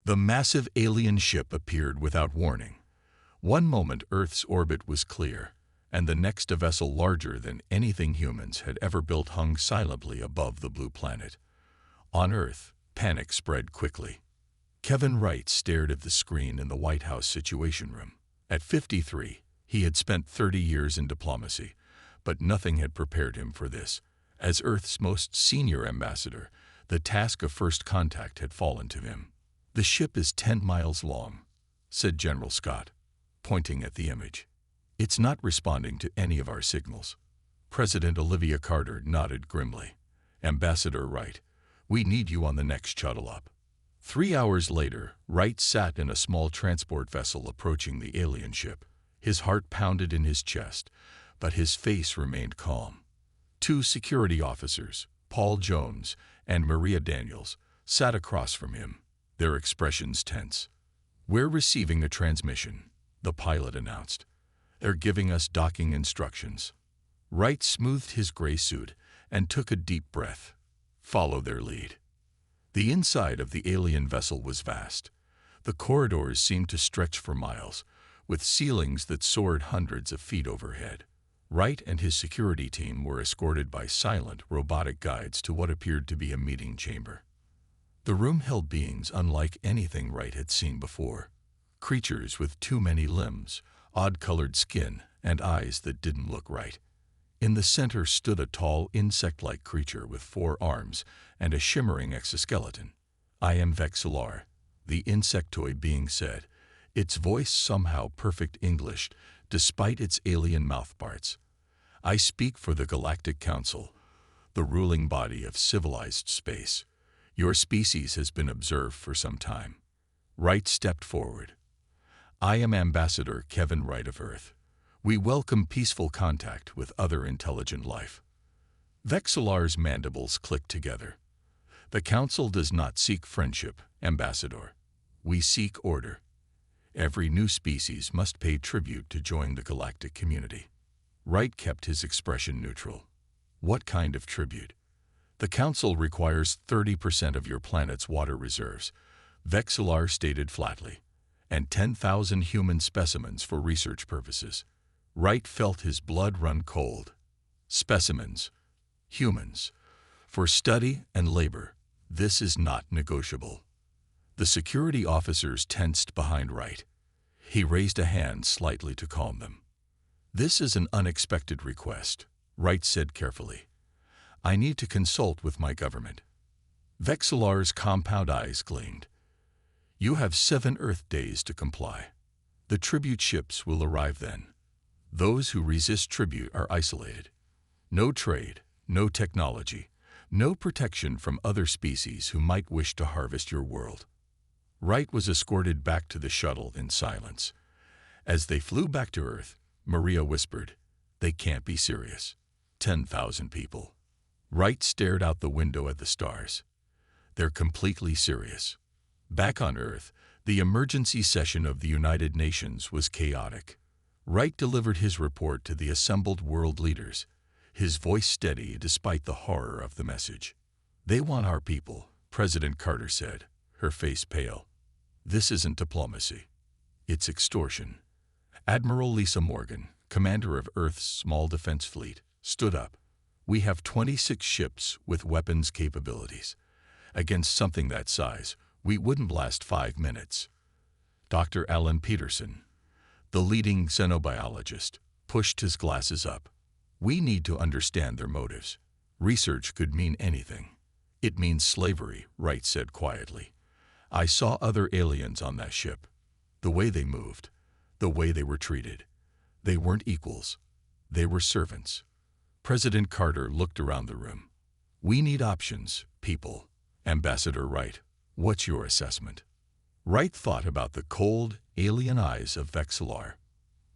The massive alien ship appeared without warning. One moment Earth's orbit was clear, and the next a vessel larger than anything humans had ever built hung silently above the blue planet. On Earth, panic spread quickly. Kevin Wright stared at the screen in the White House Situation Room. At 53, he had spent 30 years in diplomacy, but nothing had prepared him for this. As Earth's most senior ambassador, the task of first contact had fallen to him. "The ship is 10 miles long," said General Scott, pointing at the image. "It's not responding to any of our signals." President Olivia Carter nodded grimly. "Ambassador Wright, we need you on the next shuttle up." 3 hours later, Wright sat in a small transport vessel approaching the alien ship. His heart pounded in his chest, but his face remained calm. 2 security officers, Paul Jones and Maria Daniels, sat across from him, their expressions tense. "We're receiving a transmission," the pilot announced. "They're giving us docking instructions." Wright smoothed his gray suit and took a deep breath. "Follow their lead." The inside of the alien vessel was vast. The corridors seemed to stretch for miles, with ceilings that soared hundreds of feet overhead. Wright and his security team were escorted by silent, robotic guides to what appeared to be a meeting chamber. The room held beings unlike anything Wright had seen before. Creatures with too many limbs, odd-colored skin, and eyes that didn't look right. In the center stood a tall, insect-like creature with 4 arms and a shimmering exoskeleton. "I am Vexillar," the insectoid being said, its voice somehow perfect English despite its alien mouthparts. "I speak for the Galactic Council, the ruling body of civilized space. Your species has been observed for some time." Wright stepped forward. "I am Ambassador Kevin Wright of Earth. We welcome peaceful contact with other intelligent life." Vexillar's mandibles clicked together. "The Council does not seek friendship, Ambassador. We seek order. Every new species must pay tribute to join the galactic community." Wright kept his expression neutral. "What kind of tribute?" "The Council requires 30% of your planet's water reserves," Vexillar stated flatly, "and 10,000 human specimens for research purposes." Wright felt his blood run cold. Specimens. Humans. For study and labor. This is not negotiable. The security officers tensed behind Wright. He raised a hand slightly to calm them. "This is an unexpected request," Wright said carefully. "I need to consult with my government." Vexillar's compound eyes gleamed. "You have 7 Earth days to comply. The tribute ships will arrive then. Those who resist tribute are isolated. No trade, no technology, no protection from other species who might wish to harvest your world." Wright was escorted back to the shuttle in silence. As they flew back to Earth, Maria whispered, "They can't be serious. 10,000 people." Wright stared out the window at the stars. "They're completely serious." Back on Earth, the emergency session of the United Nations was chaotic. Wright delivered his report to the assembled world leaders, his voice steady despite the horror of the message. "They want our people," President Carter said, her face pale. "This isn't diplomacy. It's extortion." Admiral Lisa Morgan, commander of Earth's small defense fleet, stood up. "We have 26 ships with weapons capabilities. Against something that size, we wouldn't last 5 minutes." Dr. Alan Peterson, the leading xenobiologist, pushed his glasses up. "We need to understand their motives. Research could mean anything." "It means slavery," Wright said quietly. "I saw other aliens on that ship. The way they moved, the way they were treated. They weren't equals. They were servants." President Carter looked around the room. "We need options, people. Ambassador Wright, what's your assessment?" Wright thought about the cold, alien eyes of Vexillar.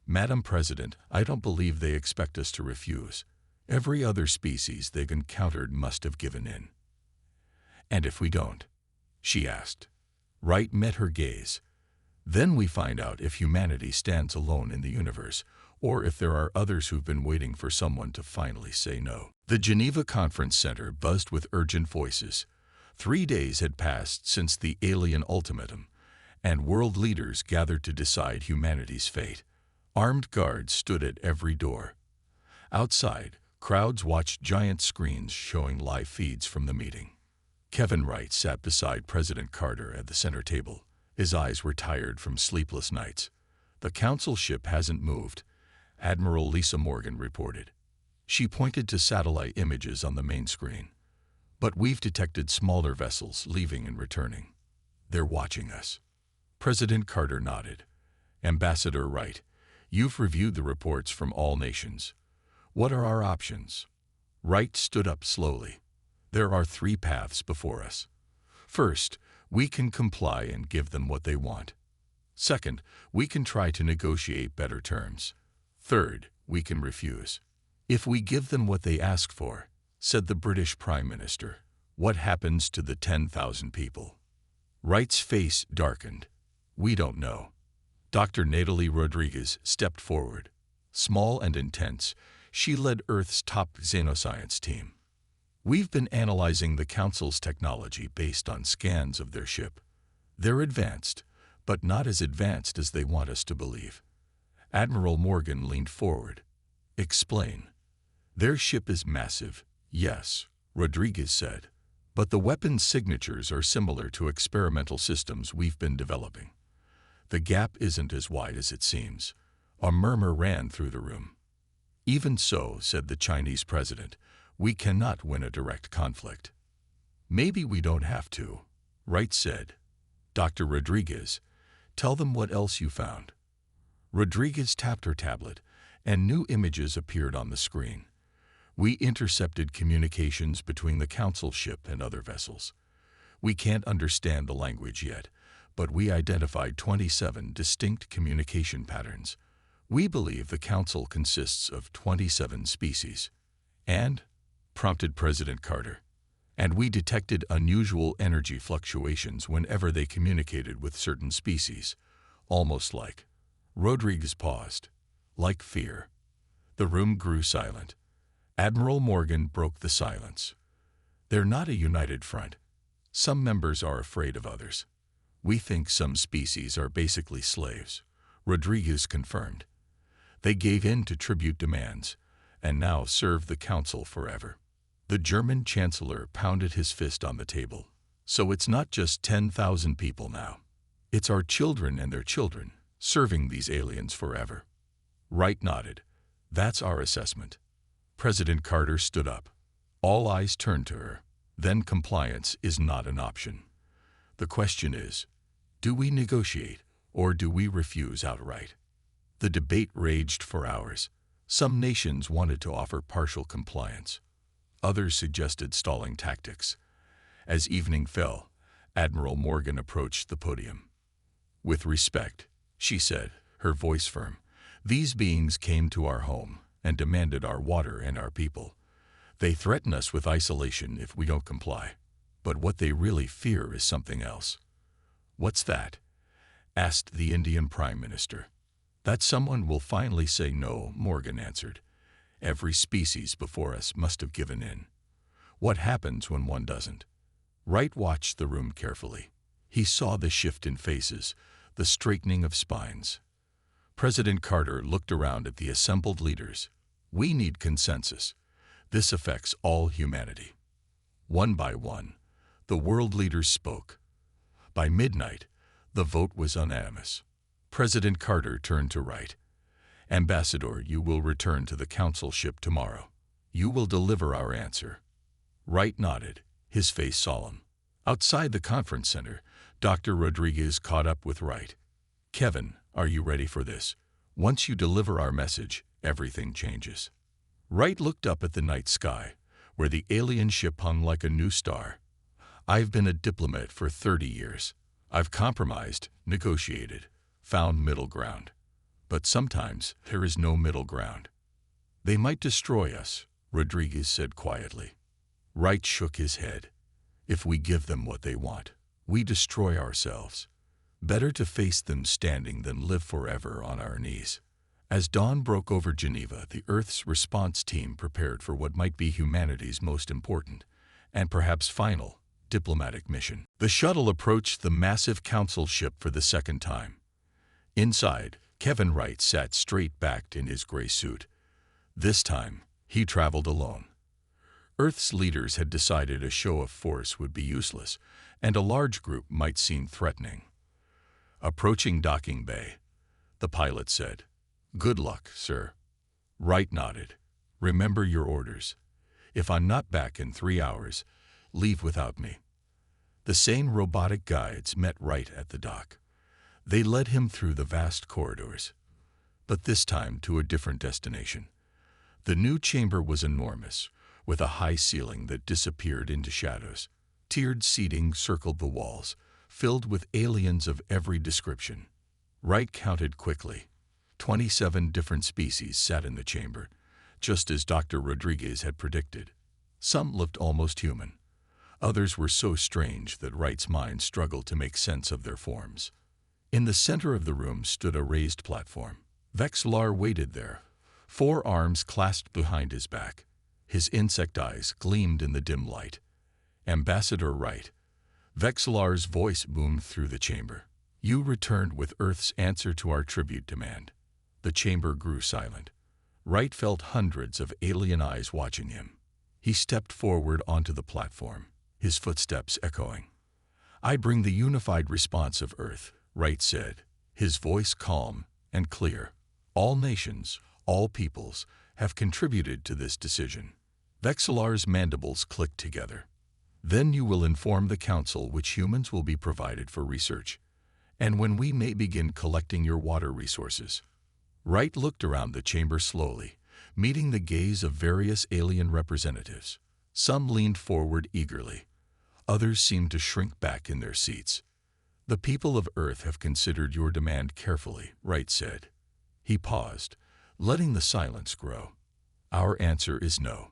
"Madam President, I don't believe they expect us to refuse. Every other species they've encountered must have given in." "And if we don't?" she asked. Wright met her gaze. "Then we find out if humanity stands alone in the universe, or if there are others who've been waiting for someone to finally say no." The Geneva Conference Center buzzed with urgent voices. 3 days had passed since the alien ultimatum, and world leaders gathered to decide humanity's fate. Armed guards stood at every door. Outside, crowds watched giant screens showing live feeds from the meeting. Kevin Wright sat beside President Carter at the center table. His eyes were tired from sleepless nights. "The council ship hasn't moved," Admiral Lisa Morgan reported. She pointed to satellite images on the main screen. "But we've detected smaller vessels leaving and returning. They're watching us." President Carter nodded. "Ambassador Wright, you've reviewed the reports from all nations. What are our options?" Wright stood up slowly. "There are 3 paths before us. First, we can comply and give them what they want. Second, we can try to negotiate better terms. Third, we can refuse. If we give them what they ask for," said the British Prime Minister, "what happens to the 10,000 people?" Wright's face darkened. "We don't know." Dr. Natalie Rodriguez stepped forward. Small and intense, she led Earth's top xenoscience team. "We've been analyzing the Council's technology based on scans of their ship. They're advanced, but not as advanced as they want us to believe." Admiral Morgan leaned forward. "Explain." "Their ship is massive, yes," Rodriguez said, "but the weapons signatures are similar to experimental systems we've been developing. The gap isn't as wide as it seems." A murmur ran through the room. "Even so," said the Chinese president, "we cannot win a direct conflict." "Maybe we don't have to," Wright said. "Dr. Rodriguez, tell them what else you found." Rodriguez tapped her tablet, and new images appeared on the screen. "We intercepted communications between the Council ship and other vessels. We can't understand the language yet, but we identified 27 distinct communication patterns. We believe the Council consists of 27 species." "And?" prompted President Carter. "And we detected unusual energy fluctuations whenever they communicated with certain species, almost like—" Rodriguez paused. "Like fear." The room grew silent. Admiral Morgan broke the silence. "They're not a united front. Some members are afraid of others. We think some species are basically slaves," Rodriguez confirmed. "They gave in to tribute demands, and now serve the Council forever." The German Chancellor pounded his fist on the table. "So it's not just 10,000 people now. It's our children and their children, serving these aliens forever." Wright nodded. "That's our assessment." President Carter stood up. All eyes turned to her. "Then compliance is not an option. The question is, do we negotiate or do we refuse outright?" The debate raged for hours. Some nations wanted to offer partial compliance. Others suggested stalling tactics. As evening fell, Admiral Morgan approached the podium. "With respect," she said, her voice firm, "these beings came to our home and demanded our water and our people. They threaten us with isolation if we don't comply. But what they really fear is something else." "What's that?" asked the Indian Prime Minister. "That someone will finally say no," Morgan answered. "Every species before us must have given in. What happens when one doesn't?" Wright watched the room carefully. He saw the shift in faces, the straightening of spines. President Carter looked around at the assembled leaders. "We need consensus. This affects all humanity." One by one, the world leaders spoke. By midnight, the vote was unanimous. President Carter turned to Wright. "Ambassador, you will return to the Council ship tomorrow. You will deliver our answer." Wright nodded, his face solemn. Outside the conference center, Dr. Rodriguez caught up with Wright. "Kevin, are you ready for this? Once you deliver our message, everything changes." Wright looked up at the night sky, where the alien ship hung like a new star. "I've been a diplomat for 30 years. I've compromised, negotiated, found middle ground. But sometimes there is no middle ground." "They might destroy us," Rodriguez said quietly. Wright shook his head. "If we give them what they want, we destroy ourselves. Better to face them standing than live forever on our knees." As dawn broke over Geneva, the Earth's response team prepared for what might be humanity's most important, and perhaps final, diplomatic mission. The shuttle approached the massive council ship for the second time. Inside, Kevin Wright sat straight-backed in his gray suit. This time, he traveled alone. Earth's leaders had decided a show of force would be useless, and a large group might seem threatening. Approaching docking bay, the pilot said, "Good luck, sir." Wright nodded. "Remember your orders. If I'm not back in 3 hours, leave without me." The same robotic guides met Wright at the dock. They led him through the vast corridors, but this time to a different destination. The new chamber was enormous, with a high ceiling that disappeared into shadows. Tiered seating circled the walls, filled with aliens of every description. Wright counted quickly. 27 different species sat in the chamber, just as Dr. Rodriguez had predicted. Some looked almost human. Others were so strange that Wright's mind struggled to make sense of their forms. In the center of the room stood a raised platform. Vexillar waited there, 4 arms clasped behind his back. His insect eyes gleamed in the dim light. "Ambassador Wright." Vexillar's voice boomed through the chamber. "You returned with Earth's answer to our tribute demand." The chamber grew silent. Wright felt hundreds of alien eyes watching him. He stepped forward onto the platform, his footsteps echoing. "I bring the unified response of Earth," Wright said, his voice calm and clear. "All nations, all peoples, have contributed to this decision." Vexillar's mandibles clicked together. "Then you will inform the Council which humans will be provided for research, and when we may begin collecting your water resources." Wright looked around the chamber slowly, meeting the gaze of various alien representatives. Some leaned forward eagerly. Others seemed to shrink back in their seats. "The people of Earth have considered your demand carefully," Wright said. He paused, letting the silence grow. "Our answer is no."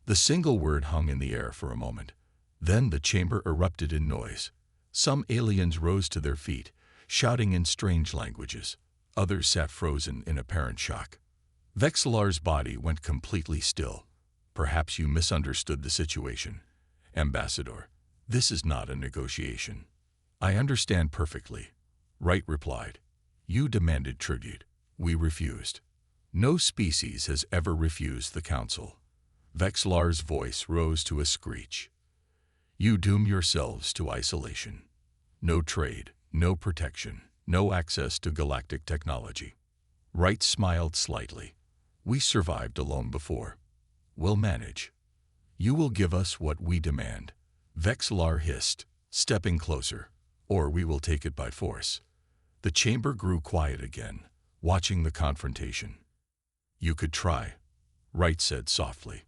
The single word hung in the air for a moment. Then the chamber erupted in noise. Some aliens rose to their feet, shouting in strange languages. Others sat frozen in apparent shock. Vexillar's body went completely still. "Perhaps you misunderstood the situation, Ambassador. This is not a negotiation." "I understand perfectly," Wright replied. "You demanded tribute. We refused. No species has ever refused the Council." Vexillar's voice rose to a screech. "You doom yourselves to isolation. No trade, no protection, no access to galactic technology." Wright smiled slightly. "We survived alone before. We'll manage. You will give us what we demand," Vexillar hissed, stepping closer, "or we will take it by force." The chamber grew quiet again, watching the confrontation. "You could try," Wright said softly.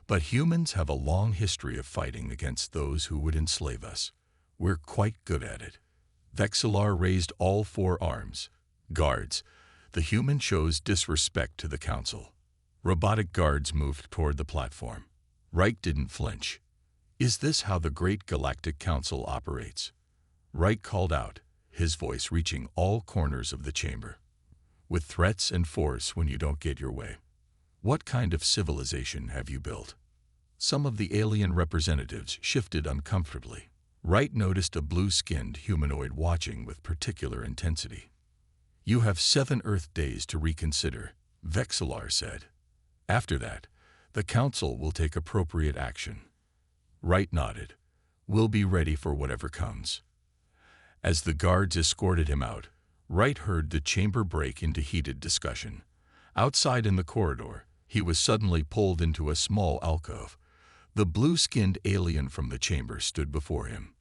"But humans have a long history of fighting against those who would enslave us. We're quite good at it." Vexillar raised all 4 arms. "Guards." The human shows disrespect to the Council. Robotic guards moved toward the platform. Wright didn't flinch. "Is this how the great Galactic Council operates?" Wright called out, his voice reaching all corners of the chamber. "With threats and force when you don't get your way. What kind of civilization have you built?" Some of the alien representatives shifted uncomfortably. Wright noticed a blue-skinned humanoid watching with particular intensity. "You have 7 Earth days to reconsider," Vexillar said. "After that, the Council will take appropriate action." Wright nodded. "We'll be ready for whatever comes." As the guards escorted him out, Wright heard the chamber break into heated discussion. Outside in the corridor, he was suddenly pulled into a small alcove. The blue-skinned alien from the chamber stood before him.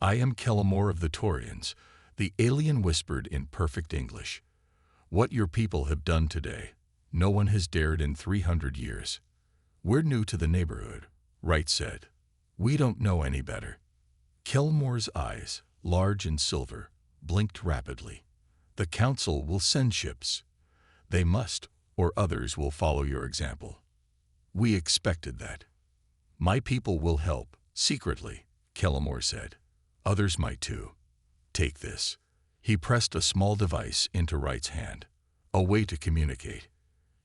"I am Kellamore of the Taurians," the alien whispered in perfect English. "What your people have done today, no one has dared in 300 years. We're new to the neighborhood," Wright said. "We don't know any better." Kellamore's eyes, large and silver, blinked rapidly. "The Council will send ships. They must, or others will follow your example. We expected that." "My people will help, secretly," Kellamore said. "Others might too. Take this." He pressed a small device into Wright's hand. "A way to communicate.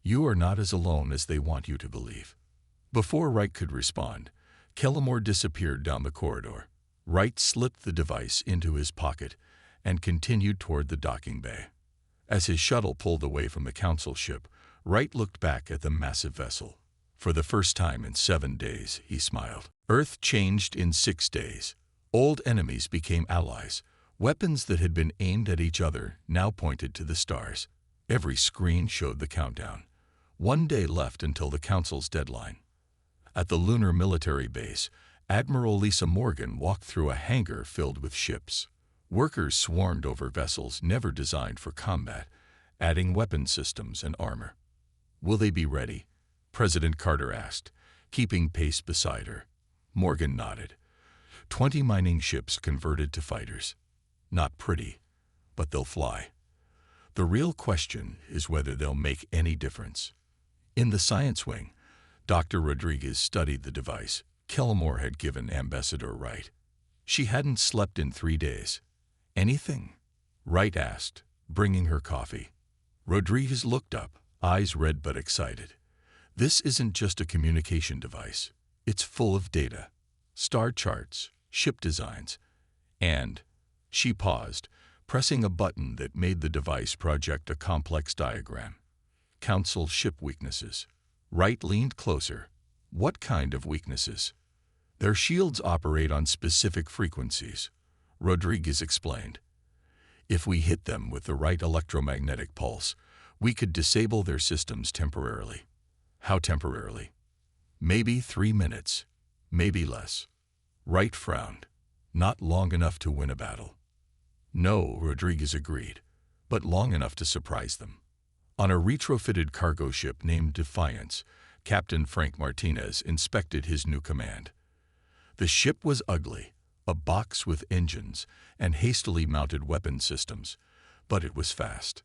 You are not as alone as they want you to believe." Before Wright could respond, Kellamore disappeared down the corridor. Wright slipped the device into his pocket and continued toward the docking bay. As his shuttle pulled away from the Council ship, Wright looked back at the massive vessel. For the first time in 7 days, he smiled. Earth changed in 6 days. Old enemies became allies. Weapons that had been aimed at each other now pointed to the stars. Every screen showed the countdown. 1 day left until the Council's deadline. At the lunar military base, Admiral Lisa Morgan walked through a hangar filled with ships. Workers swarmed over vessels never designed for combat, adding weapon systems and armor. "Will they be ready?" President Carter asked, keeping pace beside her. Morgan nodded. 20 mining ships converted to fighters. Not pretty, but they'll fly. The real question is whether they'll make any difference. In the science wing, Dr. Rodriguez studied the device Kellamore had given Ambassador Wright. She hadn't slept in 3 days. "Anything?" Wright asked, bringing her coffee. Rodriguez looked up, eyes red but excited. "This isn't just a communication device. It's full of data, star charts, ship designs, and..." She paused, pressing a button that made the device project a complex diagram. "Council ship weaknesses." Wright leaned closer. "What kind of weaknesses?" "Their shields operate on specific frequencies," Rodriguez explained. "If we hit them with the right electromagnetic pulse, we could disable their systems temporarily." "How temporarily?" "Maybe 3 minutes, maybe less." Wright frowned. "Not long enough to win a battle." "No," Rodriguez agreed, "but long enough to surprise them." On a retrofitted cargo ship named Defiance, Captain Frank Martinez inspected his new command. The ship was ugly, a box with engines and hastily mounted weapon systems, but it was fast.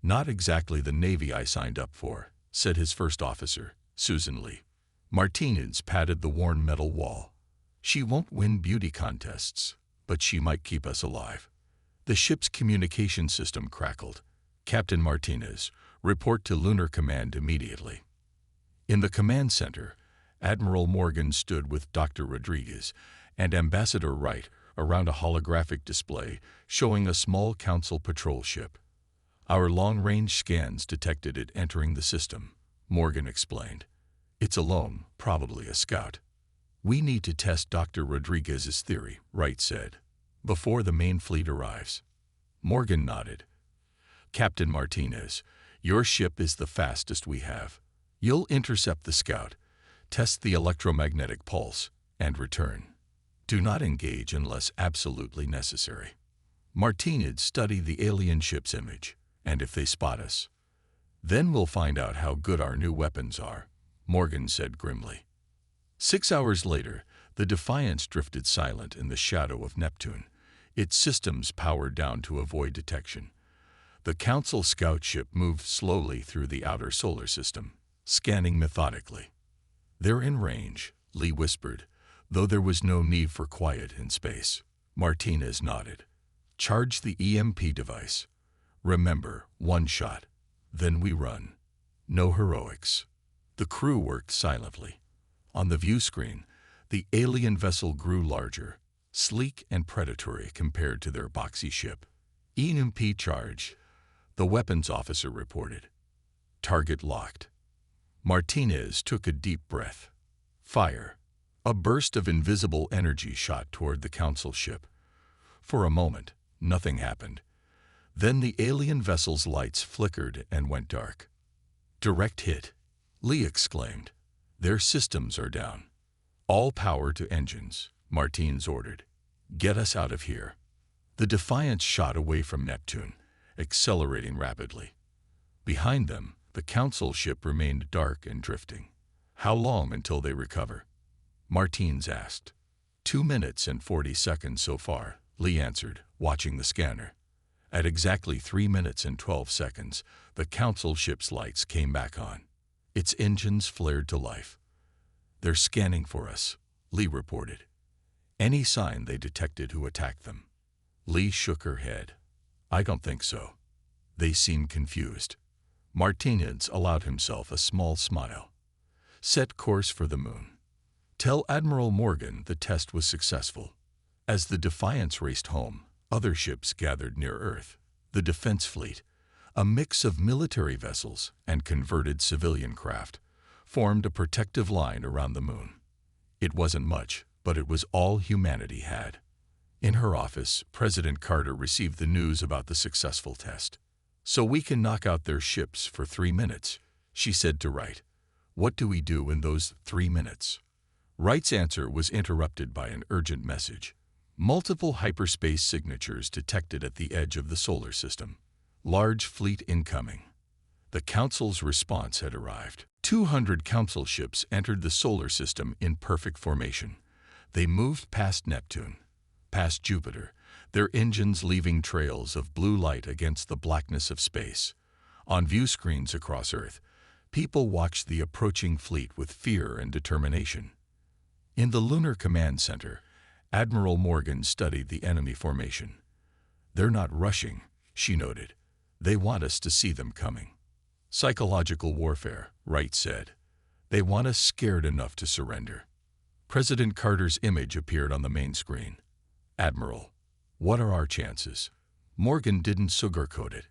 "Not exactly the Navy I signed up for," said his first officer, Susan Lee. Martinez patted the worn metal wall. "She won't win beauty contests, but she might keep us alive." The ship's communication system crackled. "Captain Martinez, report to Lunar Command immediately." In the command center, Admiral Morgan stood with Dr. Rodriguez and Ambassador Wright around a holographic display showing a small Council patrol ship. "Our long-range scans detected it entering the system," Morgan explained. "It's alone, probably a scout." "We need to test Dr. Rodriguez's theory," Wright said, "before the main fleet arrives." Morgan nodded. "Captain Martinez, your ship is the fastest we have. You'll intercept the scout, test the electromagnetic pulse, and return. Do not engage unless absolutely necessary." Martinez studied the alien ship's image, "and if they spot us, then we'll find out how good our new weapons are," Morgan said grimly. 6 hours later, the Defiance drifted silent in the shadow of Neptune, its systems powered down to avoid detection. The Council scout ship moved slowly through the outer solar system, scanning methodically. "They're in range," Lee whispered, though there was no need for quiet in space. Martinez nodded. "Charge the EMP device. Remember, 1 shot. Then we run. No heroics." The crew worked silently. On the view screen, the alien vessel grew larger, sleek and predatory compared to their boxy ship. "EMP charge," the weapons officer reported. "Target locked." Martinez took a deep breath. "Fire." A burst of invisible energy shot toward the Council ship. For a moment, nothing happened. Then the alien vessel's lights flickered and went dark. "Direct hit," Lee exclaimed. "Their systems are down." "All power to engines," Martinez ordered. "Get us out of here." The Defiance shot away from Neptune, accelerating rapidly. Behind them, the Council ship remained dark and drifting. "How long until they recover?" Martinez asked. 2 minutes and 40 seconds so far, Lee answered, watching the scanner. At exactly 3 minutes and 12 seconds, the Council ship's lights came back on. Its engines flared to life. "They're scanning for us," Lee reported. "Any sign they detected who attacked them?" Lee shook her head. "I don't think so. They seem confused." Martinez allowed himself a small smile. "Set course for the moon." Tell Admiral Morgan the test was successful. As the Defiance raced home, other ships gathered near Earth. The Defense Fleet, a mix of military vessels and converted civilian craft, formed a protective line around the moon. It wasn't much, but it was all humanity had. In her office, President Carter received the news about the successful test. "So we can knock out their ships for 3 minutes," she said to Wright. "What do we do in those 3 minutes?" Wright's answer was interrupted by an urgent message. Multiple hyperspace signatures detected at the edge of the solar system. Large fleet incoming. The Council's response had arrived. 200 Council ships entered the solar system in perfect formation. They moved past Neptune, past Jupiter, their engines leaving trails of blue light against the blackness of space. On view screens across Earth, people watched the approaching fleet with fear and determination. In the Lunar Command Center, Admiral Morgan studied the enemy formation. "They're not rushing," she noted. "They want us to see them coming." "Psychological warfare," Wright said. "They want us scared enough to surrender." President Carter's image appeared on the main screen. "Admiral, what are our chances?" Morgan didn't sugarcoat it.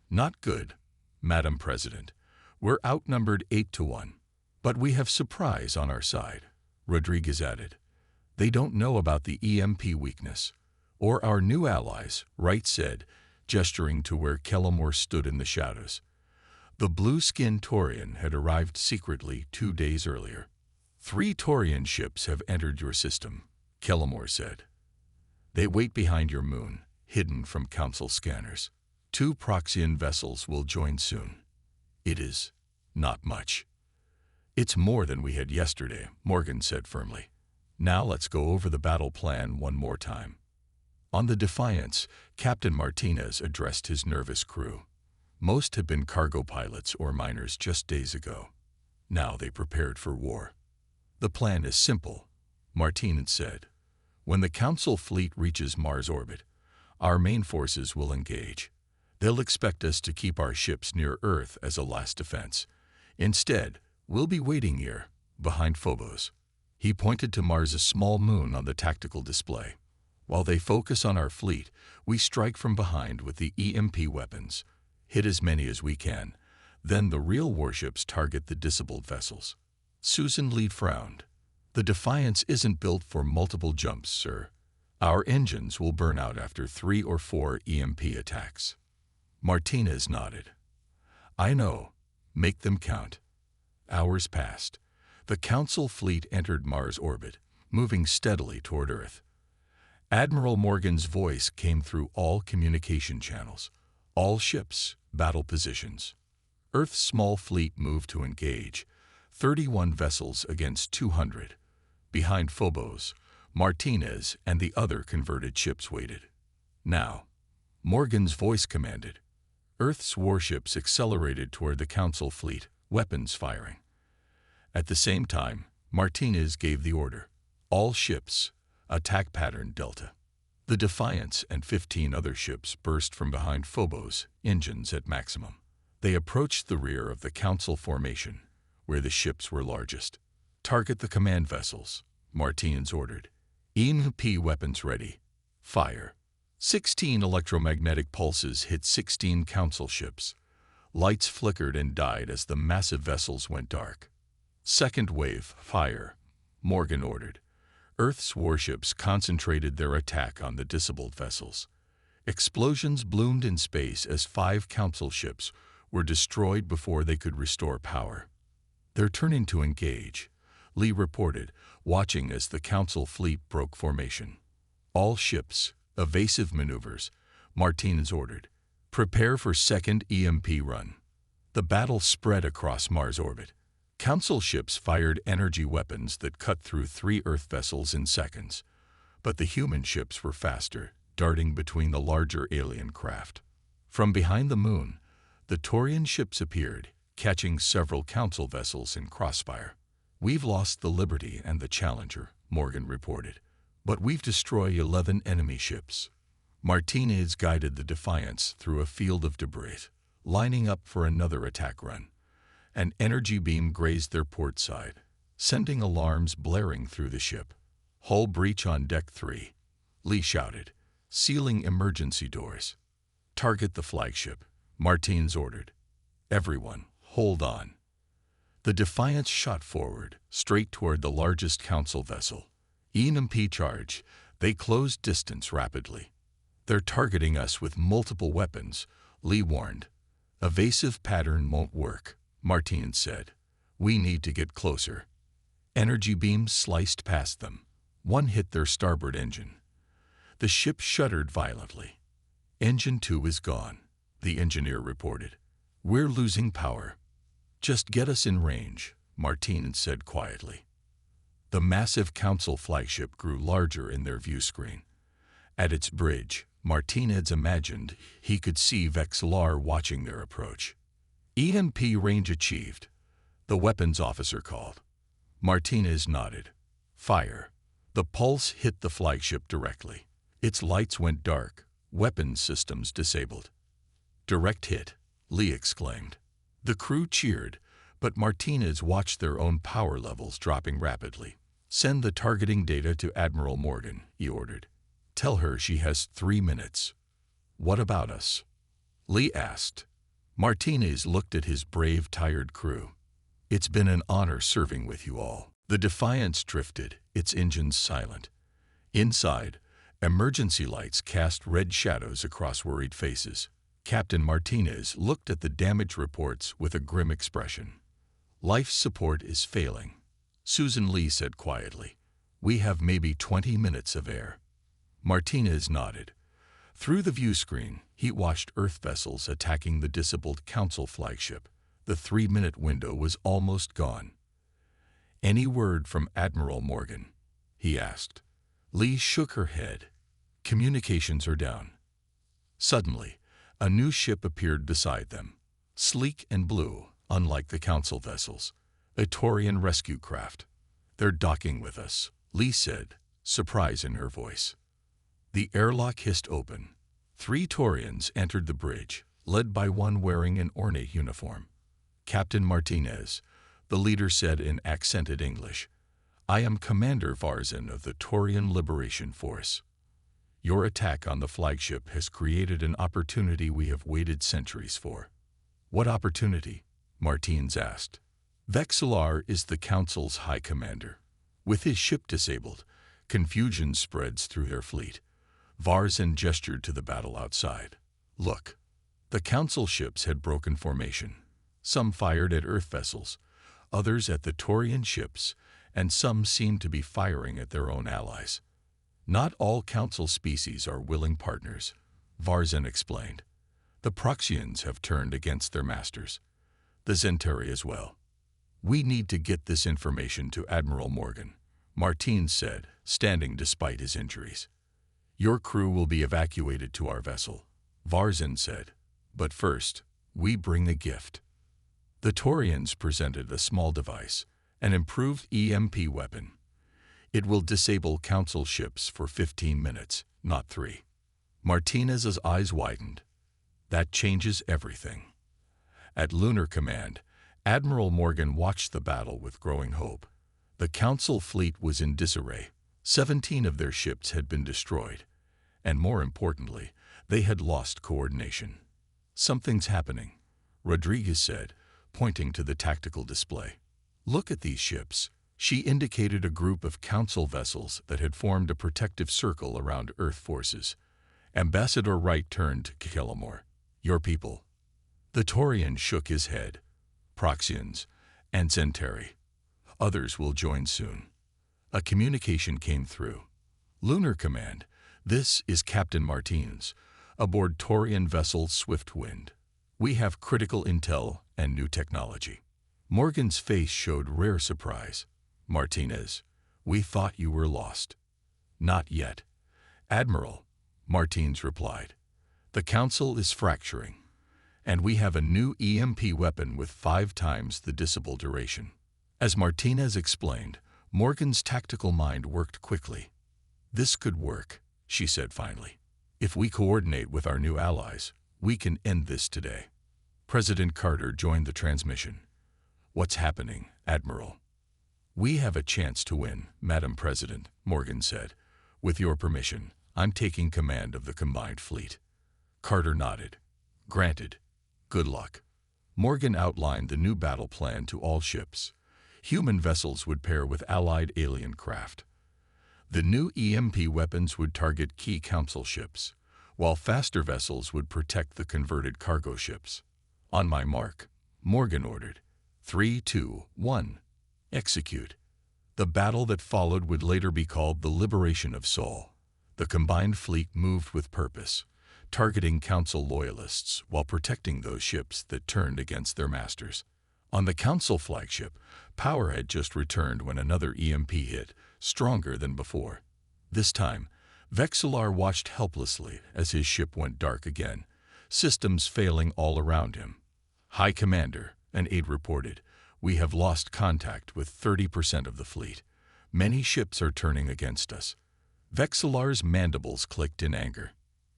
"Not good, Madam President. We're outnumbered 8-1. But we have surprise on our side," Rodriguez added. "They don't know about the EMP weakness. Or our new allies," Wright said, gesturing to where Kellamore stood in the shadows. The blue-skinned Taurian had arrived secretly 2 days earlier. "3 Taurian ships have entered your system," Kellamore said. "They wait behind your moon, hidden from Council scanners. 2 Proxian vessels will join soon." "It is not much." "It's more than we had yesterday," Morgan said firmly. "Now let's go over the battle plan one more time." On the Defiance, Captain Martinez addressed his nervous crew. Most had been cargo pilots or miners just days ago. Now they prepared for war. "The plan is simple," Martinez said. "When the Council fleet reaches Mars orbit, our main forces will engage. They'll expect us to keep our ships near Earth as a last defense. Instead, we'll be waiting here, behind Phobos." He pointed to Mars' small moon on the tactical display. "While they focus on our fleet, we strike from behind with the EMP weapons. Hit as many as we can. Then the real warships target the disabled vessels." Susan Lead frowned. "The Defiance isn't built for multiple jumps, sir. Our engines will burn out after 3 or 4 EMP attacks." Martinez nodded. "I know. Make them count." Hours passed. The Council fleet entered Mars orbit, moving steadily toward Earth. Admiral Morgan's voice came through all communication channels. "All ships, battle positions." Earth's small fleet moved to engage, 31 vessels against 200. Behind Phobos, Martinez and the other converted ships waited. "Now," Morgan's voice commanded. Earth's warships accelerated toward the Council fleet, weapons firing. At the same time, Martinez gave the order. "All ships, attack pattern Delta." The Defiance and 15 other ships burst from behind Phobos, engines at maximum. They approached the rear of the Council formation, where the ships were largest. "Target the command vessels," Martinez ordered. "EMP weapons ready. Fire." 16 electromagnetic pulses hit 16 Council ships. Lights flickered and died as the massive vessels went dark. "Second wave, fire," Morgan ordered. Earth's warships concentrated their attack on the disabled vessels. Explosions bloomed in space as 5 Council ships were destroyed before they could restore power. "They're turning to engage," Lee reported, watching as the Council fleet broke formation. "All ships, evasive maneuvers," Martinez ordered. "Prepare for second EMP run." The battle spread across Mars orbit. Council ships fired energy weapons that cut through 3 Earth vessels in seconds. But the human ships were faster, darting between the larger alien craft. From behind the moon, the Taurian ships appeared, catching several Council vessels in crossfire. "We've lost the Liberty and the Challenger," Morgan reported. "But we've destroyed 11 enemy ships." Martinez guided the Defiance through a field of debris, lining up for another attack run. An energy beam grazed their port side. sending alarms blaring through the ship. "Hull breach on Deck 3, Lee shouted, sealing emergency doors. "Target the flagship," Martins ordered. "Everyone, hold on." The Defiance shot forward, straight toward the largest Council vessel. E&P charge. They closed distance rapidly. "They're targeting us with multiple weapons," Lee warned. "Evasive pattern won't work," Martins said. "We need to get closer." Energy beams sliced past them. One hit their starboard engine. The ship shuddered violently. "Engine 2 is gone," the engineer reported. "We're losing power." "Just get us in range," Martins said quietly. The massive Council flagship grew larger in their view screen. At its bridge, Martinez imagined he could see Vexillar watching their approach. "EMP range achieved," the weapons officer called. Martinez nodded. "Fire." The pulse hit the flagship directly. Its lights went dark, weapons systems disabled. "Direct hit," Lee exclaimed. The crew cheered, but Martinez watched their own power levels dropping rapidly. "Send the targeting data to Admiral Morgan," he ordered. "Tell her she has 3 minutes." "What about us?" Lee asked. Martinez looked at his brave, tired crew. "It's been an honor serving with you all." The Defiance drifted, its engines silent. Inside, emergency lights cast red shadows across worried faces. Captain Martinez looked at the damage reports with a grim expression. "Life support is failing," Susan Lee said quietly. "We have maybe 20 minutes of air." Martinez nodded. Through the view screen, he watched Earth vessels attacking the disabled Council flagship. The 3-minute window was almost gone. "Any word from Admiral Morgan?" he asked. Lee shook her head. "Communications are down." Suddenly, a new ship appeared beside them, sleek and blue, unlike the Council vessels. A Taurian rescue craft. "They're docking with us," Lee said, surprise in her voice. The airlock hissed open. 3 Taurians entered the bridge, led by one wearing an ornate uniform. "Captain Martinez," the leader said in accented English, "I am Commander Varzin of the Taurian Liberation Force. Your attack on the flagship has created an opportunity we have waited centuries for." "What opportunity?" Martins asked. "Vexillar is the Council's High Commander. With his ship disabled, confusion spreads through their fleet." Varzin gestured to the battle outside. "Look." The Council ships had broken formation. Some fired at Earth vessels, others at the Taurian ships, and some seemed to be firing at their own allies. "Not all Council species are willing partners," Varzin explained. "The Proxians have turned against their masters. The Zentari as well." "We need to get this information to Admiral Morgan," Martins said, standing despite his injuries. "Your crew will be evacuated to our vessel," Varzin said. "But first, we bring a gift." The Taurians presented a small device, an improved EMP weapon. "It will disable Council ships for 15 minutes, not 3. Martinez's eyes widened. "That changes everything." At Lunar Command, Admiral Morgan watched the battle with growing hope. The Council fleet was in disarray. 17 of their ships had been destroyed, and more importantly, they had lost coordination. "Something's happening," Rodriguez said, pointing to the tactical display. "Look at these ships." She indicated a group of Council vessels that had formed a protective circle around Earth forces. Ambassador Wright turned to Kelamor. "Your people." The Taurian shook his head. "Proxians and Zentari. Others will join soon." A communication came through. "Lunar Command, this is Captain Martins, aboard Taurian vessel Swiftwind. We have critical intel and new technology." Morgan's face showed rare surprise. "Martinez, we thought you were lost." "Not yet, Admiral," Martins replied. "The Council is fracturing, and we have a new EMP weapon with 5 times the disable duration." As Martinez explained, Morgan's tactical mind worked quickly. "This could work," she said finally. "If we coordinate with our new allies, we can end this today." President Carter joined the transmission. "What's happening, Admiral?" "We have a chance to win, Madam President," Morgan said. "With your permission, I'm taking command of the combined fleet." Carter nodded. "Granted. Good luck." Morgan outlined the new battle plan to all ships. Human vessels would pair with allied alien craft. The new EMP weapons would target key council ships, while faster vessels would protect the converted cargo ships. "On my mark," Morgan ordered. 3, 2, 1. Execute. The battle that followed would later be called the Liberation of Sol. The combined fleet moved with purpose, targeting Council loyalists while protecting those ships that turned against their masters. On the Council flagship, power had just returned when another EMP hit, stronger than before. This time, Vexillar watched helplessly as his ship went dark again, systems failing all around him. "High Commander," an aide reported, "we have lost contact with 30% of the fleet. Many ships are turning against us." Vexillar's mandibles clicked in anger.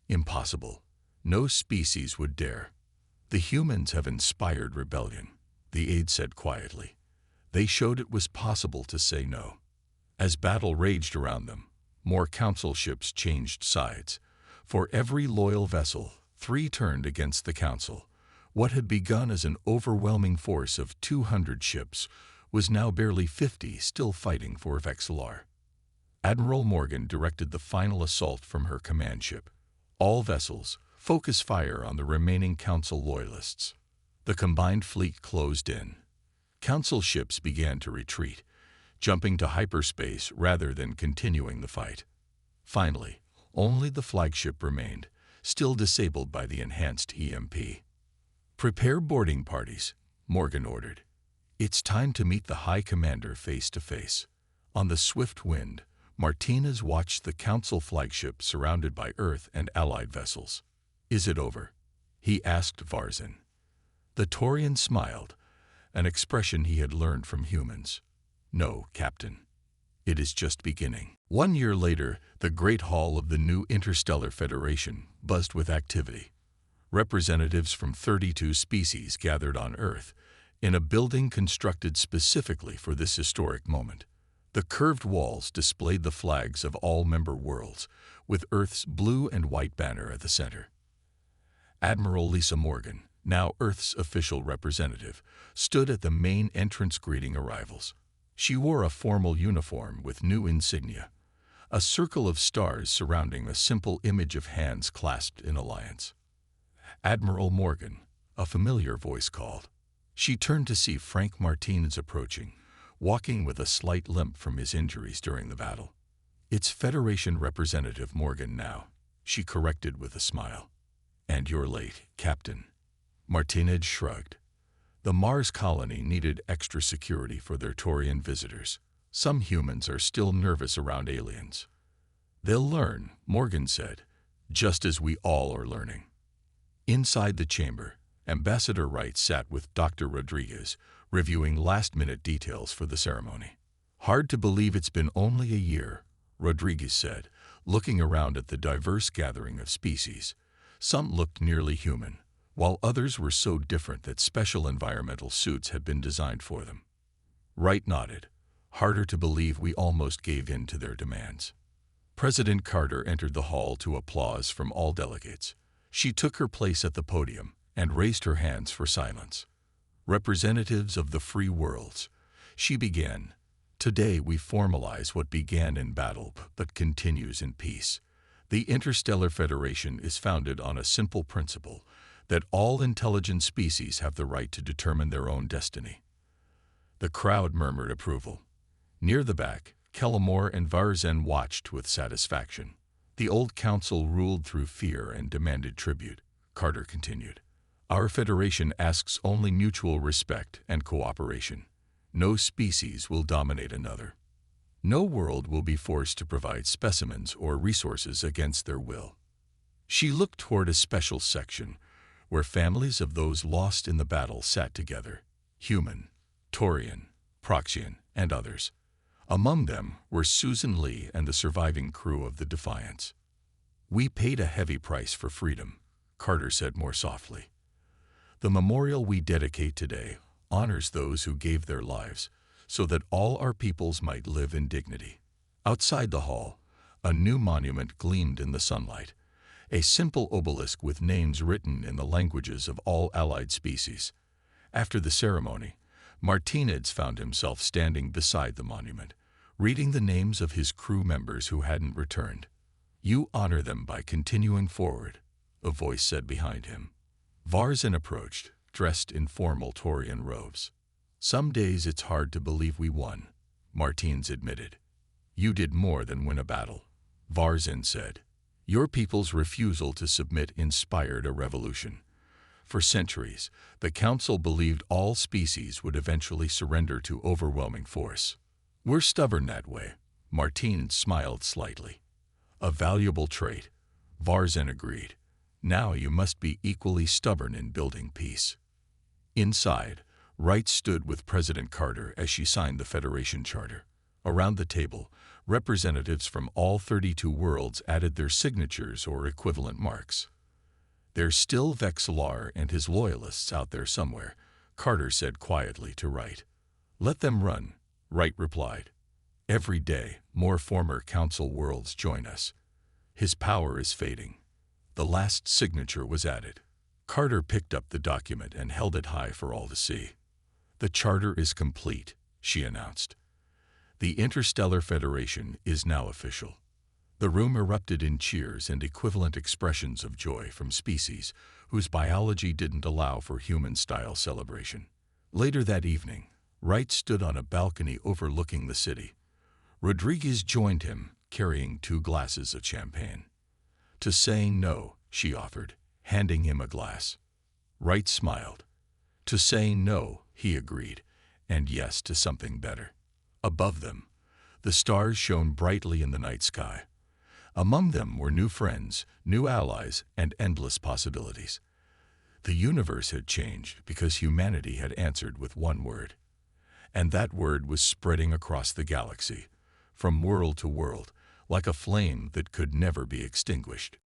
"Impossible. No species would dare." "The humans have inspired rebellion," the aide said quietly. "They showed it was possible to say no." As battle raged around them, more council ships changed sides. For every loyal vessel, 3 turned against the council. What had begun as an overwhelming force of 200 ships was now barely 50 still fighting for Vexillar. Admiral Morgan directed the final assault from her command ship. "All vessels, focus fire on the remaining council loyalists." The combined fleet closed in. Council ships began to retreat, jumping to hyperspace rather than continuing the fight. Finally, only the flagship remained, still disabled by the enhanced EMP. "Prepare boarding parties," Morgan ordered. "It's time to meet the High Commander face to face." On the swift wind, Martinez watched the Council flagship surrounded by Earth and allied vessels. "Is it over?" he asked Varzin. The Taurian smiled, an expression he had learned from humans. "No, Captain. It is just beginning." 1 year later, the Great Hall of the new Interstellar Federation buzzed with activity. Representatives from 32 species gathered on Earth, in a building constructed specifically for this historic moment. The curved walls displayed the flags of all member worlds, with Earth's blue and white banner at the center. Admiral Lisa Morgan, now Earth's official representative, stood at the main entrance greeting arrivals. She wore a formal uniform with new insignia, a circle of stars surrounding a simple image of hands clasped in alliance. "Admiral Morgan," a familiar voice called. She turned to see Frank Martinez approaching, walking with a slight limp from his injuries during the battle. "It's Federation Representative Morgan now," she corrected with a smile. "And you're late, Captain." Martinez shrugged. The Mars colony needed extra security for their Taurian visitors. Some humans are still nervous around aliens. "They'll learn," Morgan said, "just as we all are learning." Inside the chamber, Ambassador Wright sat with Dr. Rodriguez, reviewing last-minute details for the ceremony. "Hard to believe it's been only a year," Rodriguez said, looking around at the diverse gathering of species. Some looked nearly human, while others were so different that special environmental suits had been designed for them. Wright nodded. "Harder to believe we almost gave in to their demands." President Carter entered the hall to applause from all delegates. She took her place at the podium and raised her hands for silence. "Representatives of the free worlds," she began, "today we formalize what began in battle but continues in peace. The Interstellar Federation is founded on a simple principle, that all intelligent species have the right to determine their own destiny." The crowd murmured approval. Near the back, Kellamore and Varzin watched with satisfaction. "The old council ruled through fear and demanded tribute," Carter continued. "Our Federation asks only mutual respect and cooperation. No species will dominate another. No world will be forced to provide specimens or resources against their will." She looked toward a special section, where families of those lost in the battle sat together, human, Taurian, Proxian, and others. Among them were Susan Lee and the surviving crew of the Defiance. "We paid a heavy price for freedom," Carter said more softly. "The memorial we dedicate today honors those who gave their lives, so that all our peoples might live in dignity. Outside the hall, a new monument gleamed in the sunlight, a simple obelisk with names written in the languages of all allied species. After the ceremony, Martinez found himself standing beside the monument, reading the names of his crew members who hadn't returned. "You honor them by continuing forward," a voice said behind him. Varzin approached, dressed in formal Taurian robes. "Some days it's hard to believe we won," Martinez admitted. "You did more than win a battle," Varzin said. "Your people's refusal to submit inspired a revolution. For centuries, the Council believed all species would eventually surrender to overwhelming force. We're stubborn that way," Martinez smiled slightly. "A valuable trait," Varzin agreed. "Now you must be equally stubborn in building peace." Inside, Wright stood with President Carter as she signed the Federation Charter. Around the table, representatives from all 32 worlds added their signatures or equivalent marks. "There's still Vexillar and his loyalists out there somewhere," Carter said quietly to Wright. "Let them run," Wright replied. "Every day, more former Council worlds join us. His power is fading." The last signature was added. Carter picked up the document and held it high for all to see. "The charter is complete," she announced. "The Interstellar Federation is now official." The room erupted in cheers and equivalent expressions of joy from species whose biology didn't allow for human-style celebration. Later that evening, Wright stood on a balcony overlooking the city. Rodriguez joined him, carrying 2 glasses of champagne. "To saying no," she offered, handing him a glass. Wright smiled. "To saying no," he agreed, "and yes to something better." Above them, the stars shone brightly in the night sky. Among them were new friends, new allies, and endless possibilities. The universe had changed because humanity had answered with one word. And that word was spreading across the galaxy, from world to world, like a flame that could never be extinguished.